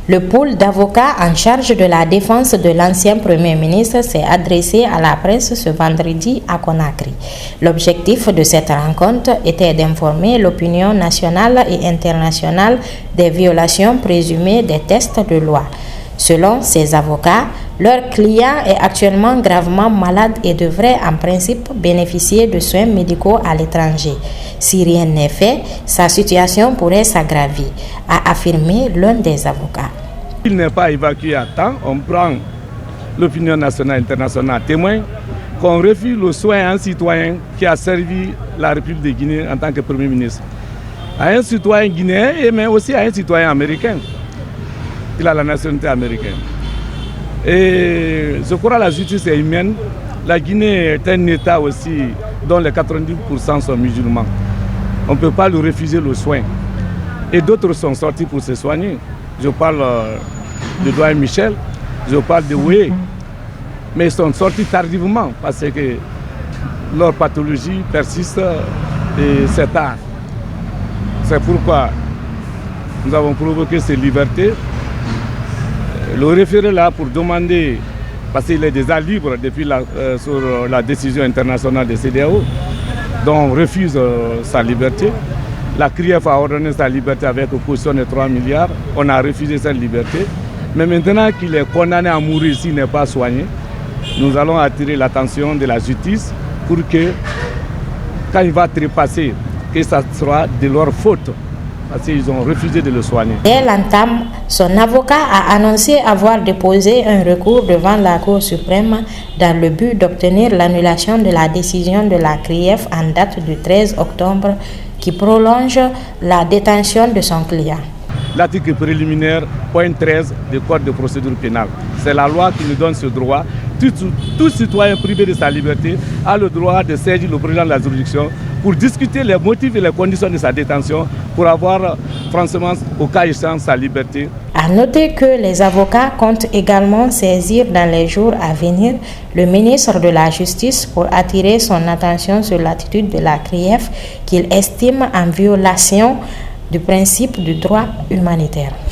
Le pôle d'avocats en charge de la défense de l'ancien Premier ministre s'est adressé à la presse ce vendredi à Conakry. L'objectif de cette rencontre était d'informer l'opinion nationale et internationale des violations présumées des textes de loi. Selon ces avocats, leur client est actuellement gravement malade et devrait en principe bénéficier de soins médicaux à l'étranger. Si rien n'est fait, sa situation pourrait s'aggraver, a affirmé l'un des avocats. Il n'est pas évacué à temps, on prend l'opinion nationale et internationale témoin qu'on refuse le soin à un citoyen qui a servi la République de Guinée en tant que Premier ministre. À un citoyen guinéen mais aussi à un citoyen américain. Il a la nationalité américaine. Et je crois que la justice est humaine. La Guinée est un État aussi dont les 90% sont musulmans. On ne peut pas lui refuser le soin. Et d'autres sont sortis pour se soigner. Je parle de doyen Michel, je parle de Oué. Mais ils sont sortis tardivement parce que leur pathologie persiste et c'est tard. C'est pourquoi nous avons provoqué ces libertés. Le référé là pour demander, parce qu'il est déjà libre depuis sur la décision internationale de CEDEAO, dont on refuse sa liberté. La CRIEF a ordonné sa liberté avec une caution de 3 milliards. On a refusé cette liberté. Mais maintenant qu'il est condamné à mourir s'il n'est pas soigné, nous allons attirer l'attention de la justice pour que, quand il va trépasser, que ça sera de leur faute. Parce qu'ils ont refusé de le soigner. Dès l'entame, son avocat a annoncé avoir déposé un recours devant la Cour suprême dans le but d'obtenir l'annulation de la décision de la CRIEF en date du 13 octobre qui prolonge la détention de son client. L'article préliminaire, point 13 du Code de procédure pénale. C'est la loi qui nous donne ce droit. Tout citoyen privé de sa liberté a le droit de saisir le président de la juridiction pour discuter les motifs et les conditions de sa détention, pour avoir franchement, au cas échéant, sa liberté. À noter que les avocats comptent également saisir dans les jours à venir le ministre de la Justice pour attirer son attention sur l'attitude de la CRIEF qu'il estime en violation du principe du droit humanitaire.